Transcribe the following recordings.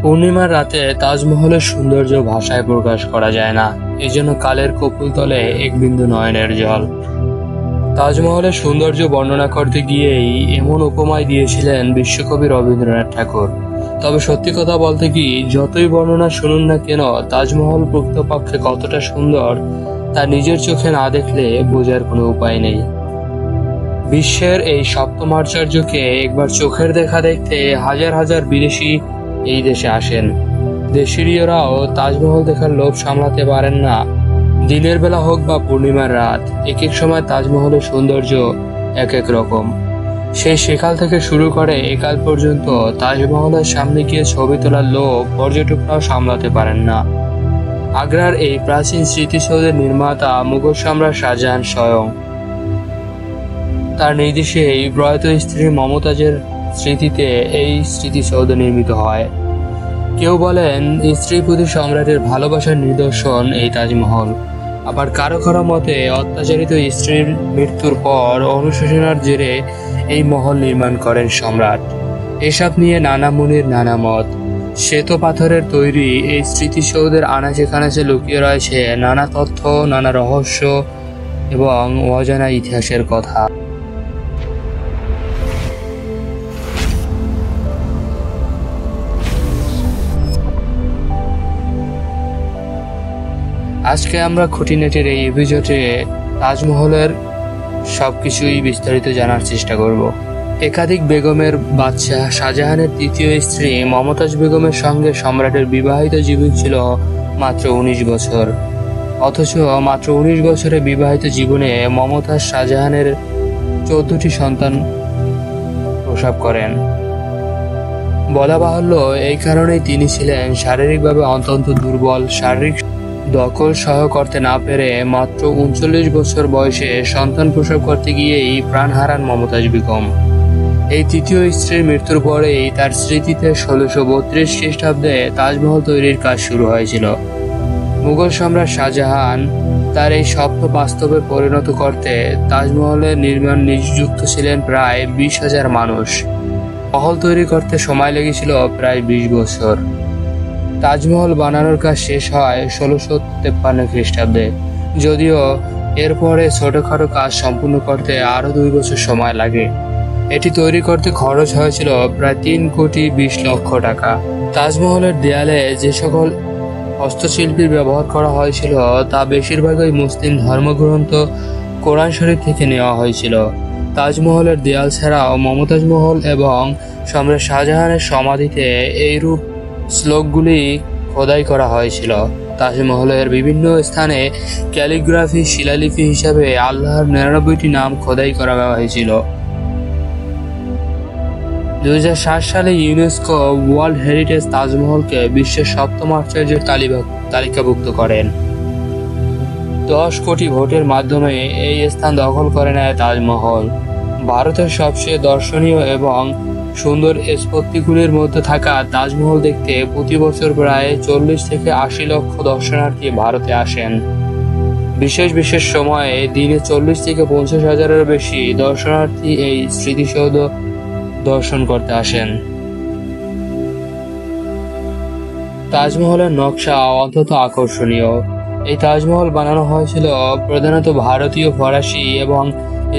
পূর্ণিমার রাতে তাজমহলের সৌন্দর্য ভাষায় প্রকাশ করা যায় না, এজন্য কালের কপুল তলে এক বিন্দু নয়নের জল। তাজমহলের সৌন্দর্য বর্ণনা করতে গিয়েই এমন উপমায় দিয়েছিলেন বিশ্বকবি রবীন্দ্রনাথ ঠাকুর। তবে সত্যি কথা বলতে কি, যতই বর্ণনা শুনুন না কেন, তাজমহল প্রকৃতপক্ষে কতটা সুন্দর তা নিজের চোখে না দেখলে বোঝার কোনো উপায় নেই। বিশ্বের এই সপ্তম আশ্চর্যকে একবার চোখের দেখা দেখতে হাজার হাজার বিদেশি এই দেশে আসেন। দেশীয়রাও তাজমহল দেখার লোভ সামলাতে পারেন না। দিনের বেলা হোক বা পূর্ণিমার রাত, এক এক সময় তাজমহলের সৌন্দর্য এক এক রকম। সেই সেকাল থেকে শুরু করে একাল পর্যন্ত তাজমহলের সামনে গিয়ে ছবি তোলার লোভ পর্যটকরাও সামলাতে পারেন না। আগ্রার এই প্রাচীন স্মৃতিসৌধের নির্মাতা মুঘল সম্রাট শাহজাহান স্বয়ং। তার নির্দেশেই প্রয়াত স্ত্রী মমতাজের স্মৃতিতে এই স্মৃতিসৌধ নির্মিত হয়। কেউ বলেন স্ত্রীপ্রতি সম্রাটের ভালোবাসার নিদর্শন এই তাজমহল। আবার কারো কারো মতে অত্যাচারিত স্ত্রীর মৃত্যুর পর অনুশোচনার জেরে এই মহল নির্মাণ করেন সম্রাট। এসব নিয়ে নানা মুনির নানা মত। শ্বেত পাথরের তৈরি এই স্মৃতিসৌধের আনাচে কানাচে লুকিয়ে রয়েছে নানা তথ্য, নানা রহস্য এবং অজানা ইতিহাসের কথা। আজকে আমরা খুঁটিনাটির এই এপিসোডে তাজমহলের সবকিছুই বিস্তারিত জানার চেষ্টা করব। একাধিক বেগমের বাদশাহ শাহজাহানের তৃতীয় স্ত্রী মমতাজ বেগমের সঙ্গে সম্রাটের বিবাহিত জীবন ছিল মাত্র 19 বছর। অথচ মাত্র 19 বছরের বিবাহিত জীবনে মমতাজ শাহজাহানের 14টি সন্তান প্রসব করেন। বলা বাহুল্য, এই কারণেই তিনি ছিলেন শারীরিকভাবে অত্যন্ত দুর্বল। শারীরিক দখল সহ করতে না পেরে মাত্র 39 বছর বয়সে সন্তান প্রসব করতে গিয়েই প্রাণ হারান মমতাজ বেগম। এই তৃতীয় স্ত্রীর মৃত্যুর পরেই তার স্মৃতিতে 1632 খ্রিস্টাব্দে তাজমহল তৈরির কাজ শুরু হয়েছিল। মুঘল সম্রাট শাহজাহান তার এই স্বপ্ন বাস্তবে পরিণত করতে তাজমহলের নির্মাণ নিযুক্ত ছিলেন প্রায় 20,000 মানুষ। মহল তৈরি করতে সময় লেগেছিল প্রায় 20 বছর। তাজমহল বানানোর কাজ শেষ হয় 1653 খ্রিস্টাব্দে। যদিও এরপরে ছোটখাটো কাজ সম্পূর্ণ করতে আরো 2 বছর সময় লাগে। এটি তৈরি করতে খরচ হয়েছিল প্রায় 3,20,00,000 টাকা। তাজমহলের দেয়ালে যে সকল হস্তশিল্পীর ব্যবহার করা হয়েছিল তা বেশিরভাগই মুসলিম ধর্মগ্রন্থ কোরআন শরীফ থেকে নেওয়া হয়েছিল। তাজমহলের দেয়াল ছাড়াও মমতাজ মহল এবং সম্রাট শাহজাহানের সমাধিতে এইরূপ শ্লোকগুলি খোদাই করা হয়েছিল। তাজমহলের বিভিন্ন স্থানে ক্যালিগ্রাফি শিলালিপি হিসাবে আল্লাহর 99টি নাম খোদাই করা হয়েছিল। 2007 সালে ইউনেস্কো ওয়ার্ল্ড হেরিটেজ তাজমহলকে বিশ্বের সপ্তম আশ্চর্যের তালিকাভুক্ত করেন। 10 কোটি ভোটের মাধ্যমে এই স্থান দখল করে নেয় তাজমহল। ভারতের সবচেয়ে দর্শনীয় এবং সুন্দর স্থাপত্যগুলির মধ্যে থাকা তাজমহল দেখতে প্রতি বছর প্রায় 40 থেকে 80 লক্ষ দর্শনার্থী ভারতে আসেন। বিশেষ বিশেষ সময়ে দিনে 40 থেকে 50 হাজারের বেশি দর্শনার্থী এই স্মৃতিসৌধ দর্শন করতে আসেন। তাজমহলের নকশা অত্যন্ত আকর্ষণীয়। এই তাজমহল বানানো হয়েছিল প্রধানত ভারতীয়, ফরাসি এবং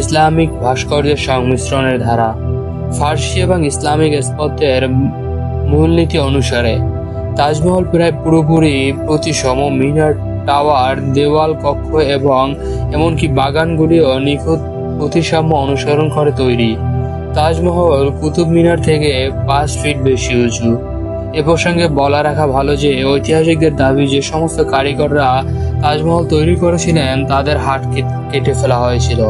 ইসলামিক ভাস্কর্যের সংমিশ্রণের দ্বারা। ফার্সি এবং ইসলামিক স্থাপত্যের মূলনীতি অনুসারে তাজমহল প্রায় পুরোপুরি প্রতিসম। মিনার, টাওয়ার, দেওয়াল, কক্ষ এবং এমনকি বাগানগুলিও নিখুঁত প্রতিসাম্য অনুসরণ করে তৈরি। তাজমহল কুতুব মিনার থেকে 5 ফিট বেশি উঁচু। এ প্রসঙ্গে বলা রাখা ভালো যে ঐতিহাসিকদের দাবি যে সমস্ত কারিগররা তাজমহল তৈরি করেছিলেন তাদের হাত কেটে ফেলা হয়েছিল,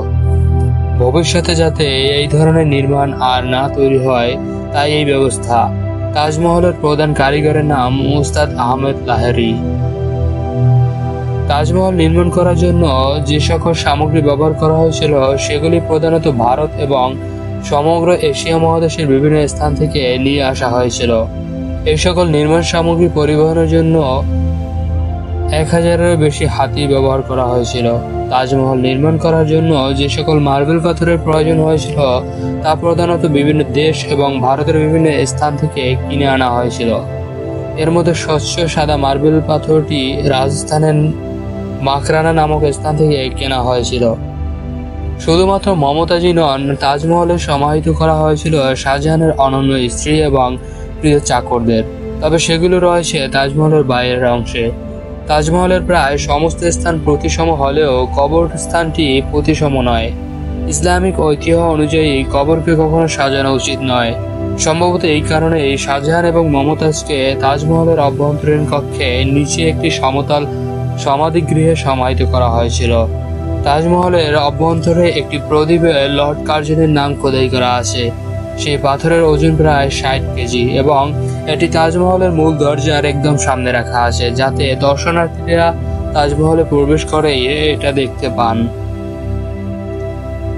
ভবিষ্যতে যাতে এই ধরনের নির্মাণ আর না তৈরি হয় তাই এই ব্যবস্থা। তাজমহলের প্রধান কারিগরের নাম উস্তাদ আহমেদ লাহেরি। তাজমহল নির্মাণ করার জন্য যে সকল সামগ্রী ব্যবহার করা হয়েছিল সেগুলি প্রধানত ভারত এবং সমগ্র এশিয়া মহাদেশের বিভিন্ন স্থান থেকে নিয়ে আসা হয়েছিল। এই সকল নির্মাণ সামগ্রী পরিবহনের জন্য 1000-এরও বেশি হাতি ব্যবহার করা হয়েছিল। তাজমহল নির্মাণ করার জন্য যে সকল মার্বেল পাথরের প্রয়োজন হয়েছিল তা প্রধানত বিভিন্ন দেশ এবং ভারতের বিভিন্ন স্থান থেকে কিনে আনা হয়েছিল। এর মধ্যে স্বচ্ছ সাদা মার্বেল পাথরটি রাজস্থানের মাকরানা নামক স্থান থেকে কেনা হয়েছিল। শুধুমাত্র মমতাজই নন, তাজমহলে সমাহিত করা হয়েছিল শাহজাহানের অনন্য স্ত্রী এবং প্রিয় চাকরদের। তবে সেগুলো রয়েছে তাজমহলের বাইরের অংশে। তাজমহলের প্রায় সমস্ত স্থান প্রতিসম হলেও কবরস্থানটি প্রতিসম নয়। ইসলামিক ঐতিহ্য অনুযায়ী কবরকে কখনো সাজানো উচিত নয়। সম্ভবত এই কারণেই শাহজাহান এবং মমতাজকে তাজমহলের অভ্যন্তরীণ কক্ষে নিচে একটি সমতল সমাধিগৃহে সমাহিত করা হয়েছিল। তাজমহলের অভ্যন্তরে একটি প্রদীপে লর্ড কার্জনের নাম খোদাই করা আছে। সেই পাথরের ওজন প্রায় 60 কেজি এবং এটি তাজমহলের মূল দরজার একদম সামনে রাখা আছে, যাতে দর্শনার্থীরা তাজমহলে প্রবেশ করে এটা দেখতে পান।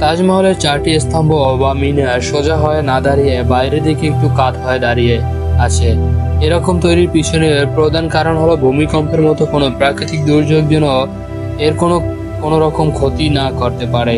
তাজমহলের 4টি স্তম্ভ বা মিনার সোজা হয়ে না দাঁড়িয়ে বাইরের দিকে একটু কাত হয়ে দাঁড়িয়ে আছে। এরকম তৈরির পিছনে প্রধান কারণ হলো ভূমিকম্পের মতো কোনো প্রাকৃতিক দুর্যোগ যেন এর কোনো রকম ক্ষতি না করতে পারে।